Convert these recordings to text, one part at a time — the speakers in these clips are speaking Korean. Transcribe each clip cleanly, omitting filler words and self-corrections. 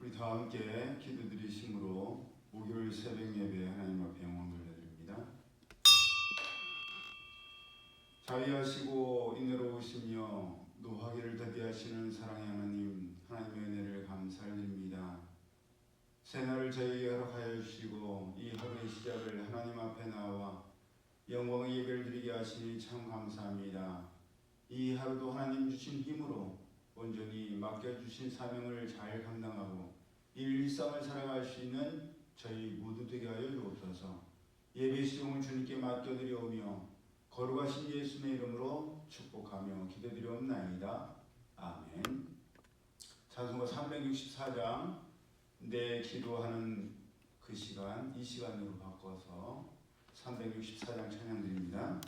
우리 다 함께 기도드리심으로 목요일 새벽 예배 하나님 앞에 영광 돌려드립니다. 자비하시고 인내로우시며 노하기를 더디하시는 사랑의 하나님, 하나님의 은혜를 감사드립니다. 새날을 저희에게 허락하여 주시고 이 하루의 시작을 하나님 앞에 나와 영광의 예배를 드리게 하시니 참 감사합니다. 이 하루도 하나님 주신 힘으로 온전히 맡겨주신 사명을 잘 감당하고 이 일상을 살아갈 수 있는 저희 모두 되게 하여 주옵소서. 예배 시종을 주님께 맡겨드리오며 거룩하신 예수님의 이름으로 축복하며 기도드리옵나이다. 아멘. 찬송가 364장 내 기도하는 그 시간, 이 시간으로 바꿔서 364장 찬양드립니다.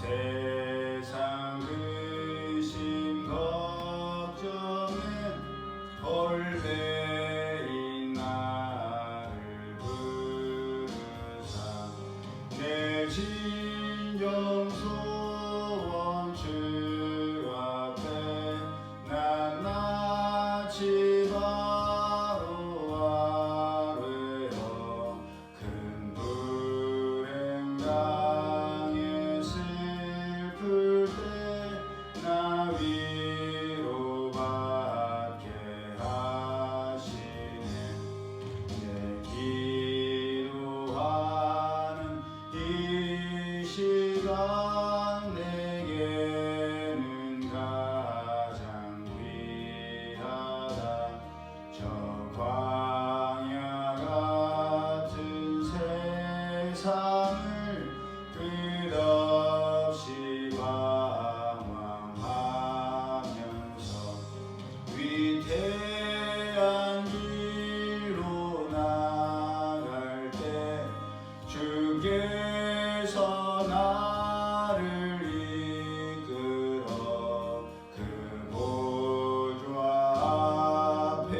세상 근심 걱정엔 올매인 나를 부르사 내 진정 소원 주 앞에 낱낱이 바로 아뢰어 큰 불행 당해 슬플 때 나 위로받게 하시네. 내 기도하는 이 시간 내게는 가장 귀하다. 저 광야 같은 세상을 끝없이 방황하면서 위태한 길로 나갈 때 주께서 나를 이끌어 그 보좌 앞에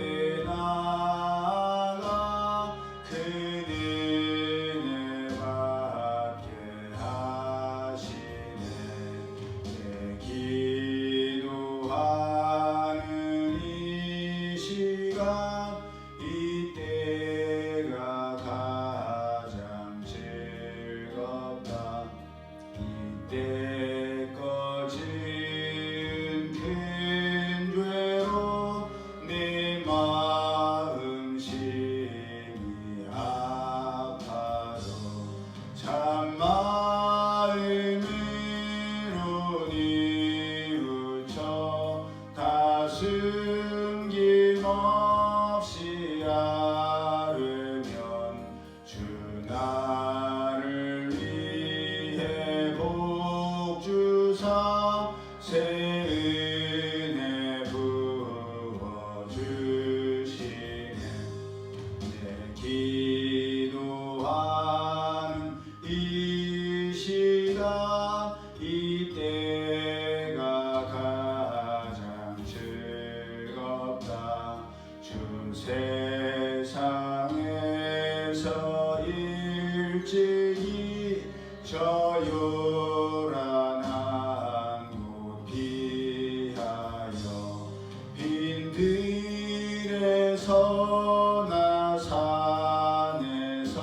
나아가 그 은혜 받게 하시네. 내 기도하는 이 시간 이때가 가장 즐겁다. 이때껏 지은 큰 죄로 내 마음 심히 아파도 참 마음으로 뉘우쳐 가슴 김없이 아뢰면 주 나를 위해 복 주사 새 은혜 부어 주시네. 내 기도하는 이 시간 이때가 가장 즐겁다. 주 세상에서 일찍이 저 요란한 곳 피하여 빈들에서나 산에서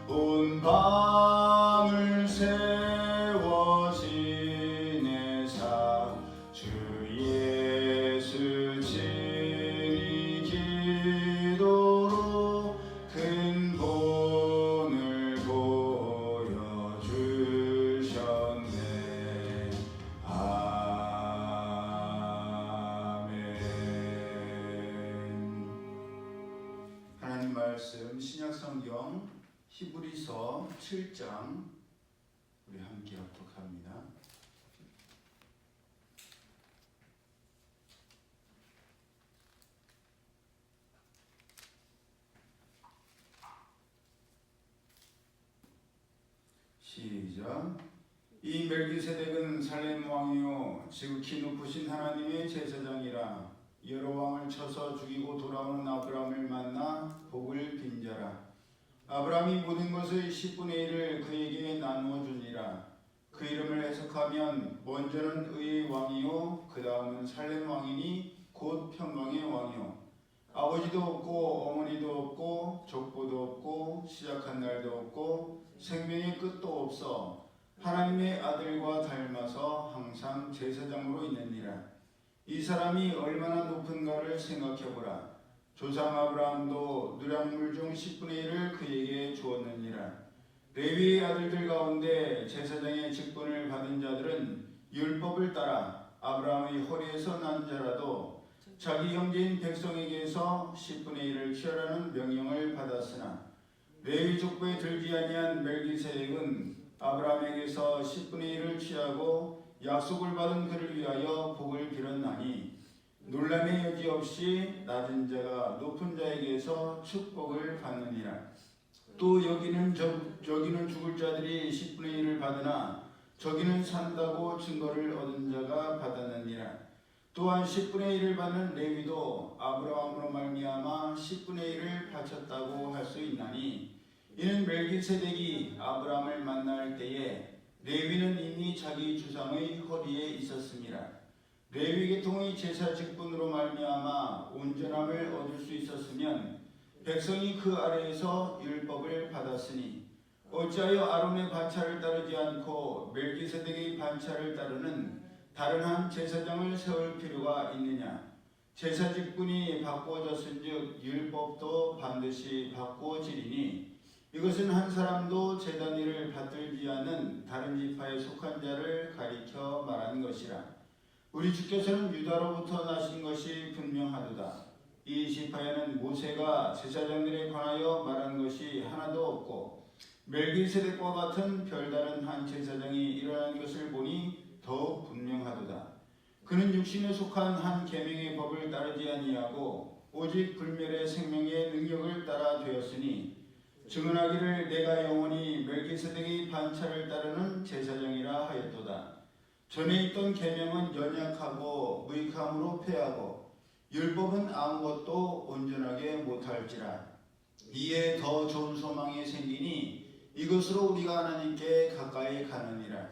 온 밤을 세워 지내사 주 예수 친히 기도로 큰 본을 보여주셨네. 아멘. 하나님 말씀 신약성경 히브리서 7장 우리 함께 합독합니다. 시작. 이 멜기세덱은 살렘 왕이요 지극히 높으신 하나님의 제사장이라. 여러 왕을 쳐서 죽이고 돌아오는 아브라함을 만나 복을 빈 자라. 아브라함이 모든 것의 10분의 1을 그에게 나누어 주니라. 그 이름을 해석하면 먼저는 의의 왕이요 그 다음은 살렘 왕이니 곧 평강의 왕이요 아버지도 없고 어머니도 없고 족보도 없고 시작한 날도 없고 생명의 끝도 없어 하나님의 아들과 닮아서 항상 제사장으로 있느니라. 이 사람이 얼마나 높은가를 생각해보라. 조상 아브라함도 누량물 중 10분의 1을 그에게 주었느니라. 레위의 아들들 가운데 제사장의 직분을 받은 자들은 율법을 따라 아브라함의 허리에서 난 자라도 자기 형제인 백성에게서 10분의 1을 취하라는 명령을 받았으나 레위 족보에 들지 아니한 멜기세덱은 아브라함에게서 10분의 1을 취하고 약속을 받은 그를 위하여 복을 빌었나니 논란의 여지 없이 낮은 자가 높은 자에게서 축복을 받느니라. 또 여기는 죽을 자들이 10분의 1을 받으나 저기는 산다고 증거를 얻은 자가 받았느니라. 또한 10분의 1을 받는 레위도 아브라함으로 말미암아 10분의 1을 바쳤다고 할 수 있나니 이는 멜기세덱이 아브라함을 만날 때에 레위는 이미 자기 주상의 허리에 있었음이라. 레위 계통의 제사 직분으로 말미암아 온전함을 얻을 수 있었으면 백성이 그 아래에서 율법을 받았으니 어찌하여 아론의 반차를 따르지 않고 멜기세덱의 반차를 따르는 다른 한 제사장을 세울 필요가 있느냐. 제사 직분이 바꾸어졌은즉 율법도 반드시 바꾸어지리니 이것은 한 사람도 제단 일을 받들지 않는 다른 지파에 속한 자를 가리켜 말하는 것이라. 우리 주께서는 유다로부터 나신 것이 분명하도다. 이 지파에는 모세가 제사장들에 관하여 말한 것이 하나도 없고 멜기세덱과 같은 별다른 한 제사장이 일어난 것을 보니 더욱 분명하도다. 그는 육신에 속한 한 계명의 법을 따르지 아니하고 오직 불멸의 생명의 능력을 따라 되었으니 증언하기를 내가 영원히 멜기세덱의 반차를 따르는 제사장이라 하였도다. 전에 있던 계명은 연약하고 무익함으로 패하고 율법은 아무것도 온전하게 못할지라. 이에 더 좋은 소망이 생기니 이것으로 우리가 하나님께 가까이 가느니라.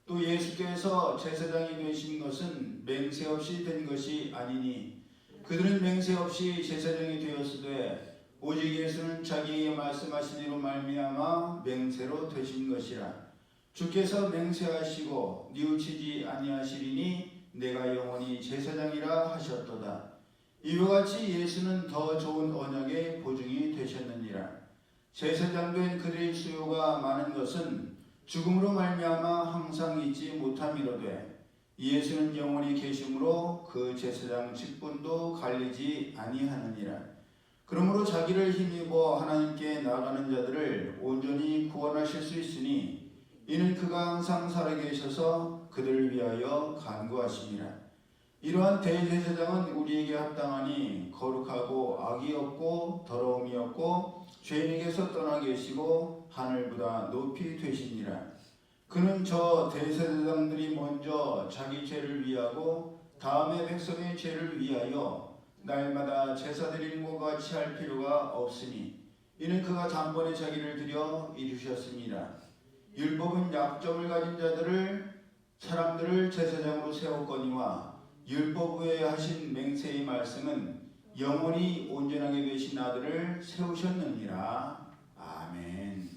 또 예수께서 제사장이 되신 것은 맹세 없이 된 것이 아니니 그들은 맹세 없이 제사장이 되었으되 오직 예수는 자기에게 말씀하신 이로 말미암아 맹세로 되신 것이라. 주께서 맹세하시고 뉘우치지 아니하시리니 내가 영원히 제사장이라 하셨도다. 이와 같이 예수는 더 좋은 언약의 보증이 되셨느니라. 제사장 된 그들의 수요가 많은 것은 죽음으로 말미암아 항상 잊지 못함이로되 예수는 영원히 계심으로 그 제사장 직분도 갈리지 아니하느니라. 그러므로 자기를 힘입어 하나님께 나아가는 자들을 온전히 구원하실 수 있으니 이는 그가 항상 살아계셔서 그들을 위하여 간구하심이라. 이러한 대제사장은 우리에게 합당하니 거룩하고 악이 없고 더러움이 없고 죄인에게서 떠나 계시고 하늘보다 높이 되시니라. 그는 저 대제사장들이 먼저 자기 죄를 위하고 다음에 백성의 죄를 위하여 날마다 제사 드리는 것 같이 할 필요가 없으니 이는 그가 단번에 자기를 들여 이루셨습니다. 율법은 약점을 가진 사람들을 제사장으로 세웠거니와 율법 외에 하신 맹세의 말씀은 영원히 온전하게 되신 아들을 세우셨느니라. 아멘.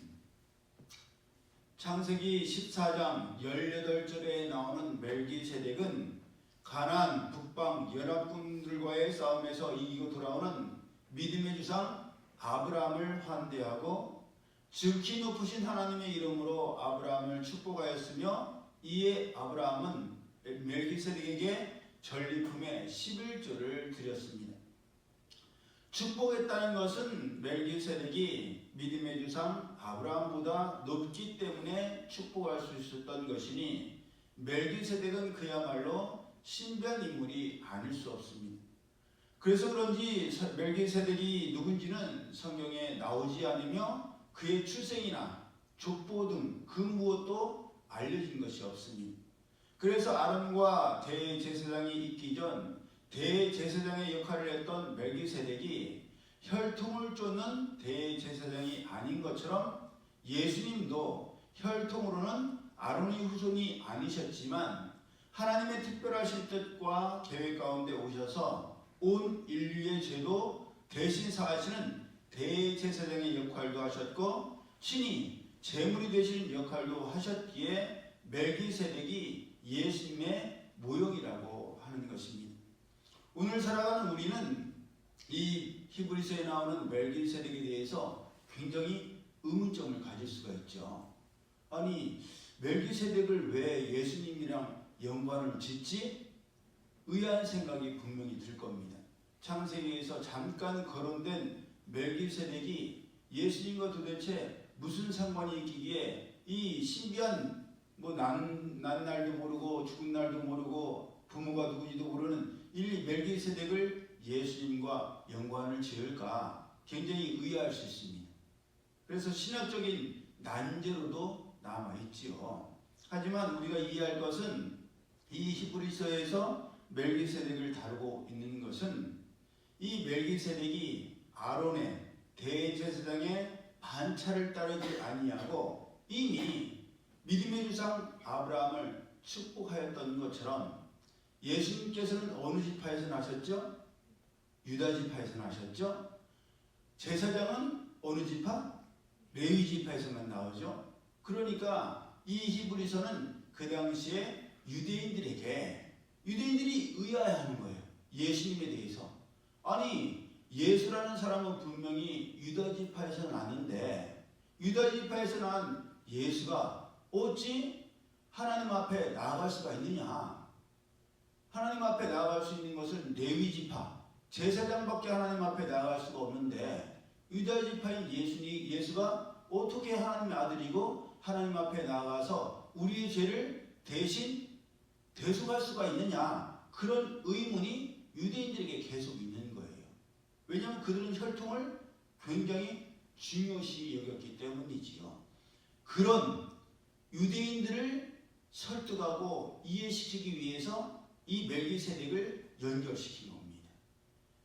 창세기 14장 18절에 나오는 멜기세덱은 가나안 북방 연합군들과의 싸움에서 이기고 돌아오는 믿음의 주상 아브라함을 환대하고 지극히 높으신 하나님의 이름으로 아브라함을 축복하였으며 이에 아브라함은 멜기세덱에게 전리품의 11조를 드렸습니다. 축복했다는 것은 멜기세덱이 믿음의 주상 아브라함보다 높기 때문에 축복할 수 있었던 것이니 멜기세덱은 그야말로 신비한 인물이 아닐 수 없습니다. 그래서 그런지 멜기세덱이 누군지는 성경에 나오지 않으며 그의 출생이나 족보 등 그 무엇도 알려진 것이 없으니 그래서 아론과 대제사장이 있기 전 대제사장의 역할을 했던 멜기세덱이 혈통을 쫓는 대제사장이 아닌 것처럼 예수님도 혈통으로는 아론의 후손이 아니셨지만 하나님의 특별하신 뜻과 계획 가운데 오셔서 온 인류의 죄도 대신 사하시는 대제사장의 역할도 하셨고 친히 제물이 되시는 역할도 하셨기에 멜기세덱이 예수님의 모형이라고 하는 것입니다. 오늘 살아가는 우리는 이 히브리서에 나오는 멜기세덱에 대해서 굉장히 의문점을 가질 수가 있죠. 아니 멜기세덱을 왜 예수님이랑 연관을 짓지? 의아한 생각이 분명히 들 겁니다. 창세기에서 잠깐 거론된 멜기세덱이 예수님과 도대체 무슨 상관이 있기에 이 신비한 난 날도 모르고 죽은 날도 모르고 부모가 누구지도 모르는 이 멜기세덱을 예수님과 연관을 지을까 굉장히 의아할 수 있습니다. 그래서 신학적인 난제로도 남아있지요. 하지만 우리가 이해할 것은 이 히브리서에서 멜기세덱을 다루고 있는 것은 이 멜기세덱이 아론의 대제사장의 반차를 따르지 아니하고 이미 믿음의 조상 아브라함을 축복하였던 것처럼 예수님께서는 어느 지파에서 나셨죠? 유다 지파에서 나셨죠? 제사장은 어느 지파? 레위 지파에서만 나오죠. 그러니까 이 히브리서는 그 당시에 유대인들이 의아해하는 거예요. 예수님에 대해서. 아니 예수라는 사람은 분명히 유다 지파에서 나는데 유다 지파에서 난 예수가 어찌 하나님 앞에 나아갈 수가 있느냐? 하나님 앞에 나아갈 수 있는 것은 레위 지파, 제사장밖에 하나님 앞에 나아갈 수가 없는데 유다 지파인 예수가 어떻게 하나님의 아들이고 하나님 앞에 나아가서 우리의 죄를 대신 대속할 수가 있느냐? 그런 의문이 유대인들에게 계속 있는 거예요. 왜냐하면 그들은 혈통을 굉장히 중요시 여겼기 때문이지요. 그런 유대인들을 설득하고 이해시키기 위해서 이 멜기세덱을 연결시킨 겁니다.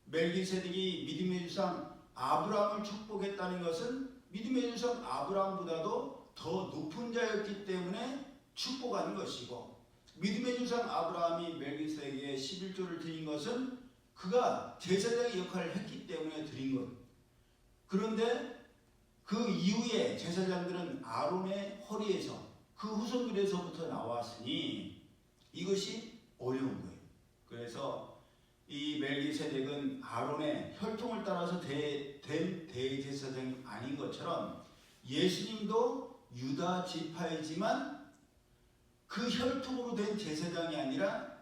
멜기세덱이 믿음의 조상 아브라함을 축복했다는 것은 믿음의 조상 아브라함보다도 더 높은 자였기 때문에 축복하는 것이고 믿음의 조상 아브라함이 멜기세덱에게 11조를 드린 것은 그가 제사장의 역할을 했기 때문에 드린 것. 그런데 그 이후에 제사장들은 아론의 허리에서 그 후손들에서부터 나왔으니 이것이 어려운 거예요. 그래서 이 멜기세덱은 아론의 혈통을 따라서 된 대제사장이 아닌 것처럼 예수님도 유다 지파이지만 그 혈통으로 된 제사장이 아니라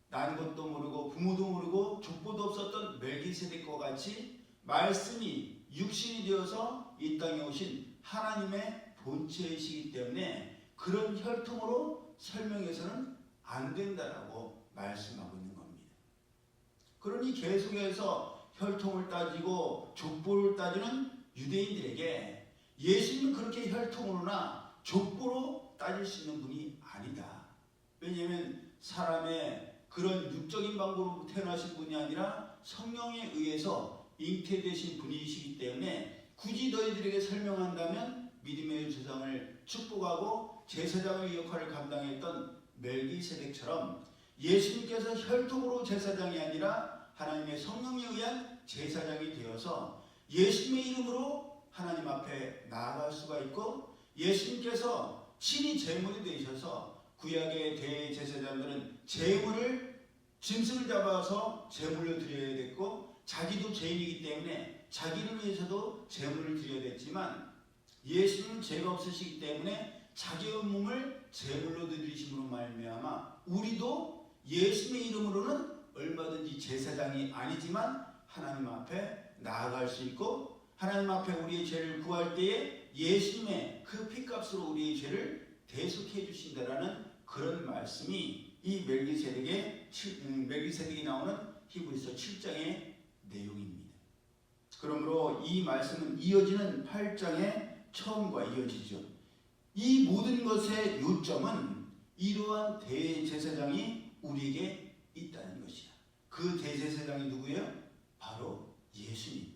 난 것도 모르고 부모도 모르고 족보도 없었던 멜기세덱과 같이 말씀이 육신이 되어서 이 땅에 오신 하나님의 본체이시기 때문에 그런 혈통으로 설명해서는 안 된다라고 말씀하고 있는 겁니다. 그러니 계속해서 혈통을 따지고 족보를 따지는 유대인들에게 예수님은 그렇게 혈통으로나 족보로 따질 수 있는 분이 아니다. 왜냐하면 사람의 그런 육적인 방법으로 태어나신 분이 아니라 성령에 의해서 잉태되신 분이시기 때문에 굳이 너희들에게 설명한다면 믿음의 조상을 축복하고 제사장의 역할을 감당했던 멜기세덱처럼 예수님께서 혈통으로 제사장이 아니라 하나님의 성령에 의한 제사장이 되어서 예수님의 이름으로 하나님 앞에 나아갈 수가 있고 예수님께서 친히 제물이 되셔서 구약의 대제사장들은 제물을 짐승을 잡아서 제물로 드려야 됐고 자기도 죄인이기 때문에 자기를 위해서도 제물을 드려야 됐지만 예수님은 죄가 없으시기 때문에 자기의 몸을 제물로 드리심으로 말미암아 우리도 예수님의 이름으로는 얼마든지 제사장이 아니지만 하나님 앞에 나아갈 수 있고 하나님 앞에 우리의 죄를 구할 때에 예수님의 그 피값으로 우리의 죄를 대속해 주신다라는 그런 말씀이 이 멜기세덱이 나오는 히브리서 7장의 내용입니다. 그러므로 이 말씀은 이어지는 8장의 처음과 이어지죠. 이 모든 것의 요점은 이러한 대제사장이 우리에게 있다는 것이야. 그 대제사장이 누구예요? 바로 예수님.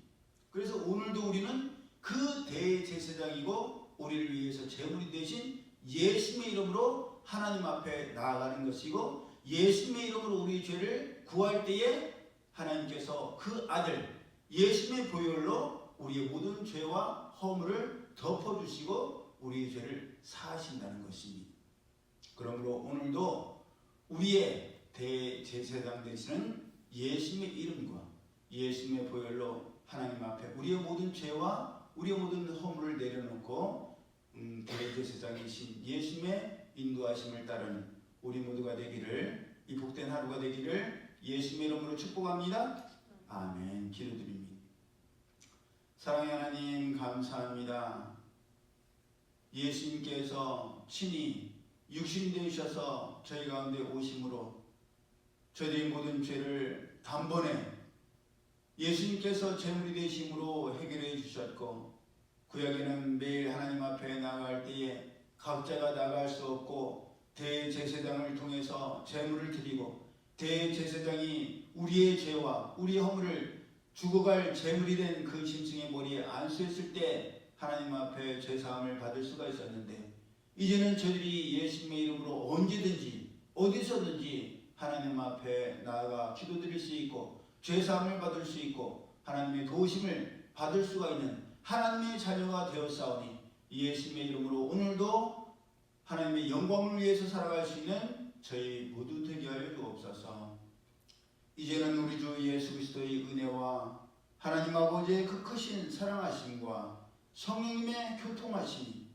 그래서 오늘도 우리는 그 대제사장이고 우리를 위해서 제물이 되신 예수님의 이름으로 하나님 앞에 나아가는 것이고, 예수님의 이름으로 우리 죄를 구할 때에 하나님께서 그 아들 예수님의 보혈로 우리의 모든 죄와 허물을 덮어주시고 우리의 죄를 사하신다는 것입니다. 그러므로 오늘도 우리의 대제사장 되시는 예수님의 이름과 예수님의 보혈로 하나님 앞에 우리의 모든 죄와 우리의 모든 허물을 내려놓고 대제사장이신 예수님의 인도하심을 따르는 우리 모두가 되기를, 이 복된 하루가 되기를 예수님의 이름으로 축복합니다. 아멘. 기도드립니다. 사랑의 하나님, 감사합니다. 예수님께서 친히 육신이 되셔서 저희 가운데 오심으로 저희의 모든 죄를 단번에 예수님께서 제물이 되심으로 해결해 주셨고, 구약에는 매일 하나님 앞에 나아갈 때에 각자가 나갈 수 없고 대제사장을 통해서 제물을 드리고, 대제사장이 우리의 죄와 우리의 허물을 죽어갈 제물이 된 그 짐승의 머리에 안수했을 때 하나님 앞에 죄사함을 받을 수가 있었는데, 이제는 저희들이 예수님의 이름으로 언제든지 어디서든지 하나님 앞에 나아가 기도드릴 수 있고 죄사함을 받을 수 있고 하나님의 도우심을 받을 수가 있는 하나님의 자녀가 되었사오니, 예수님의 이름으로 오늘도 하나님의 영광을 위해서 살아갈 수 있는 저희 모두 되게 하여 주옵소서. 이제는 우리 주 예수 그리스도의 은혜와 하나님 아버지의 그 크신 사랑하심과 성령님의 교통하심이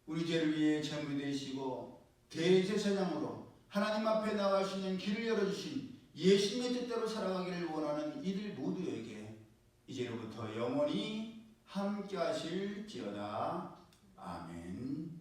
우리 죄를 위해 제물이 되시고 대제사장으로 하나님 앞에 나갈 수 있는 길을 열어주신 예수님의 뜻대로 살아가기를 원하는 이들 모두에게 이제로부터 영원히 함께 하실지어다. 아멘.